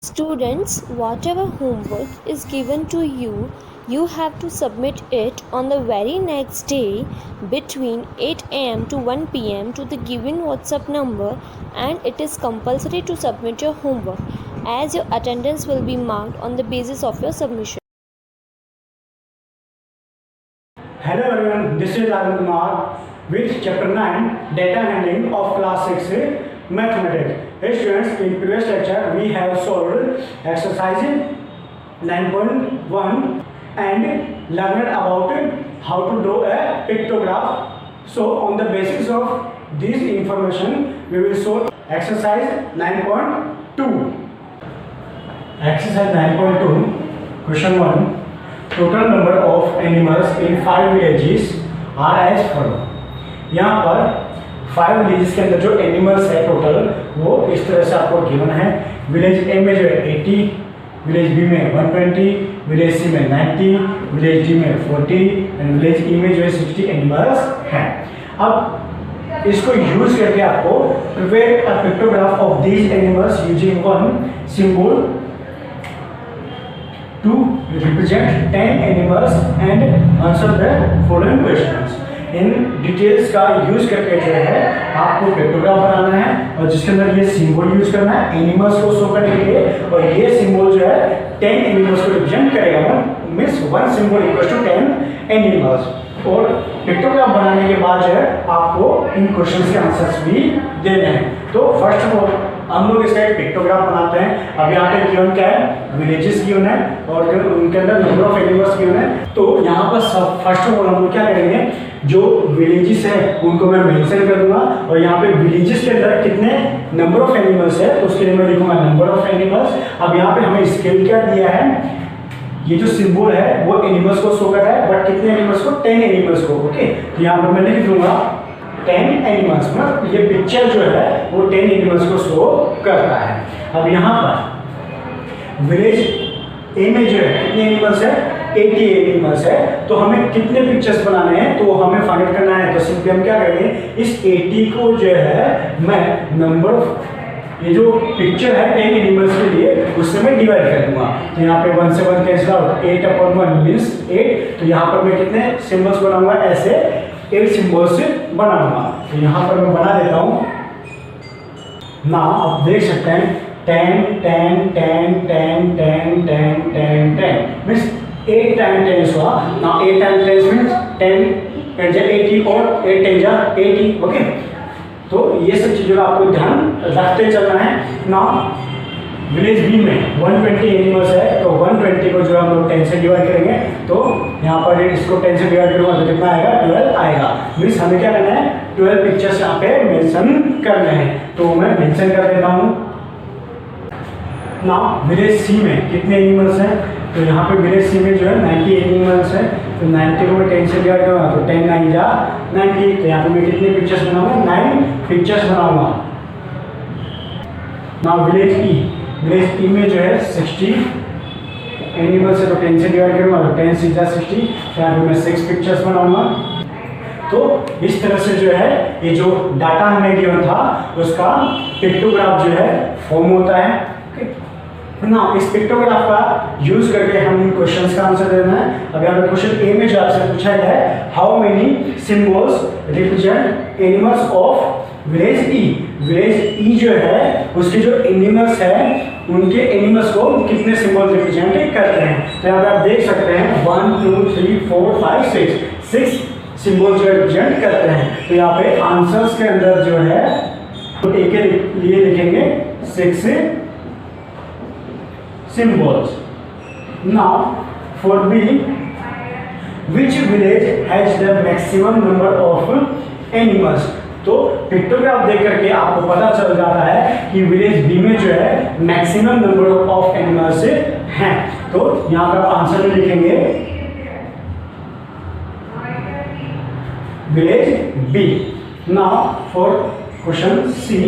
Students, whatever homework is given to you, you have to submit it on the very next day between 8 am to 1 pm to the given WhatsApp number, and it is compulsory to submit your homework as your attendance will be marked on the basis of your submission. Hello everyone, this is Arvind Kumar with chapter 9 data handling of class 6 mathematics. Hey students, in previous lecture we have solved exercise 9.1 and learned about how to draw a pictograph. So on the basis of this information we will solve exercise 9.2. Exercise 9.2, question 1. Total number of animals in 5 villages are as follow. यहाँ पर 5 villages के अंदर जो animals है total वो इस तरह से आपको गिवन है. विलेज ए में जो है 80, विलेज बी में 120, विलेज सी में 90, विलेज डी में 40 एंड विलेज ई में जो है 60 एनिमल्स हैं. अब इसको यूज करके आपको prepare a pictograph of these animals using one symbol to represent 10 animals and answer the following questions. In details का यूज करके जो है आपको पिक्टोग्राफ बनाना है और जिसके अंदर ये सिंबल यूज करना है एनिमल्स को शो करने के लिए, और ये सिंबल जो है 10 एनिमल्स को रिप्रेजेंट करेगा. Means one symbol equal to 10 animals. और पिक्टोग्राफ बनाने के बाद जो है आपको इन क्वेश्चंस के आंसर्स भी देने हैं. तो फर्स्ट ऑफ ऑल हम लोग इसका एक पिक्टोग्राफ बनाते हैं. अब यहाँ पे गिवन क्या है, विलेजेस गिवन है और उनके अंदर नंबर ऑफ एनिमल्स गिवन है. तो यहाँ पर सब फर्स्ट ऑफ ऑल हम लोग क्या करेंगे, जो विलेजेस है उनको मैं मेंशन कर दूंगा और यहाँ पे विलेजेस के अंदर कितने नंबर ऑफ एनिमल्स है तो उसके लिए मैं लिखूंगा नंबर ऑफ एनिमल्स. अब यहाँ पे हमें स्केल क्या दिया है, ये जो सिंबल है वो एनिमल्स को शो कर रहा है, बट कितने एनिमल्स को, 10 एनिमल्स को. ओके, तो यहाँ पर मैं लिख दूंगा 10 एनिमल्स. मतलब ये पिक्चर जो है वो 10 एनिमल्स को शो करता है. अब यहाँ पर विलेज ए में जो है कितने एनिमल्स है, 80 एनिमल्स है. तो हमें कितने पिक्चर्स बनाने हैं तो हमें फाइंड आउट करना है. तो सिंपली हम क्या करेंगे, इस 80 को जो है मैं नंबर ऑफ ये जो पिक्चर है 10 एनिमल्स के लिए उससे मैं डिवाइड कर दूंगा. तो यहाँ पे 1 से 1 कैंसिल आउट, 8/1 मीन्स 8. तो यहाँ पर मैं कितने सिंबल्स बनाऊंगा, ऐसे 8 सिंबल्स बनाऊंगा. तो यहाँ पर मैं बना देता हूँ ना. आप देख सकते हैं 10 10 10 10 10 10 10 10 मीन्स 8 टाइम 10 हुआ ना. 8 टाइम 10 मीन्स 10 80 और 8 10 80. ओके, तो ये सब चीज़ों का आपको ध्यान रखते चलना है ना. विलेज बी में 120 एनिमल्स है तो 120 को जो हम लोग 10 से डिवाइड करेंगे तो यहाँ पर इसको 10 से डिवाइड करूँगा तो कितना आएगा, 12 आएगा. मीन्स हमें क्या करना है, 12 पिक्चर्स यहाँ पे मेंशन करने हैं. तो मैं मेंशन कर देता हूँ ना. विलेज सी में कितने एनिमल्स हैं, तो यहाँ पे विलेज सी में जो है 90 एनिमल्स है. तो 90 को मैं 10 से डिवाइड करूँगा तो 10 9 जा 90. तो यहाँ पे मैं कितने पिक्चर्स बनाऊंगा, 9 पिक्चर्स बनाऊंगा ना. विलेज ई में जो है 60 एनिमल्स है तो 10 से डिवाइड करूँगा तो 10 से जा 60. तो यहाँ पे मैं 6 पिक्चर्स बनाऊंगा. तो इस तरह से जो है ये जो डाटा हमें गिवन था उसका पिक्टोग्राफ जो है फॉर्म होता है ना. इस पिक्टोग्राफ का यूज करके हम इन क्वेश्चंस का आंसर देना है. अब यहाँ पे क्वेश्चन ए में जो आपसे पूछा गया है, how many symbols represent animals of village E. Village E जो है उसके जो एनिमल्स है उनके एनिमल्स को कितने सिंबल रिप्रेजेंट करते हैं. तो यहाँ पे आप देख सकते हैं 1 2 3 4 5 6 सिंबल जो रिप्रेजेंट करते हैं. तो यहाँ पे आंसर्स के अंदर जो है तो ए के लिए लिखेंगे 6 symbols. Now for B, which village has the maximum number of animals. तो पिक्टोग्राफ देख करके आपको पता चल जाता है कि विलेज बी में जो है मैक्सिमम नंबर ऑफ एनिमल्स हैं. तो यहाँ पर आंसर में लिखेंगे village B. Now for question C,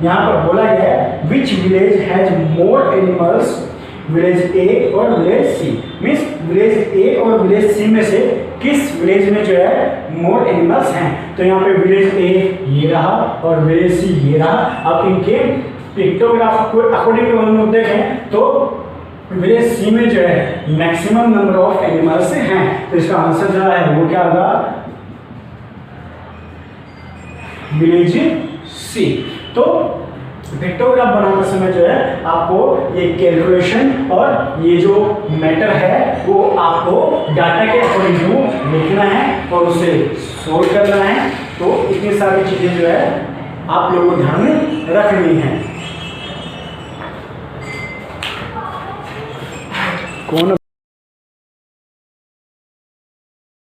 यहाँ पर बोला गया है which village has more animals, village A और village C. Means village A और विलेज सी में से किस विलेज में जो है मोर एनिमल्स हैं. तो यहाँ पे विलेज ए ये रहा और विलेज सी ये रहा. अब इनके पिक्टोग्राफ को अकॉर्डिंग टू हम लोग देखें तो विलेज सी में जो है मैक्सिमम नंबर ऑफ एनिमल्स हैं, तो इसका आंसर जो है वो क्या होगा, विलेज सी। तो पिक्टोग्राफ बनाते समय जो है आपको ये कैलकुलेशन और ये जो मैटर है वो आपको डाटा के अकॉर्डिंग टू लिखना है और उसे सोल्व करना है। तो इतनी सारी चीजें जो है आप लोगों को ध्यान में रखनी है। कौन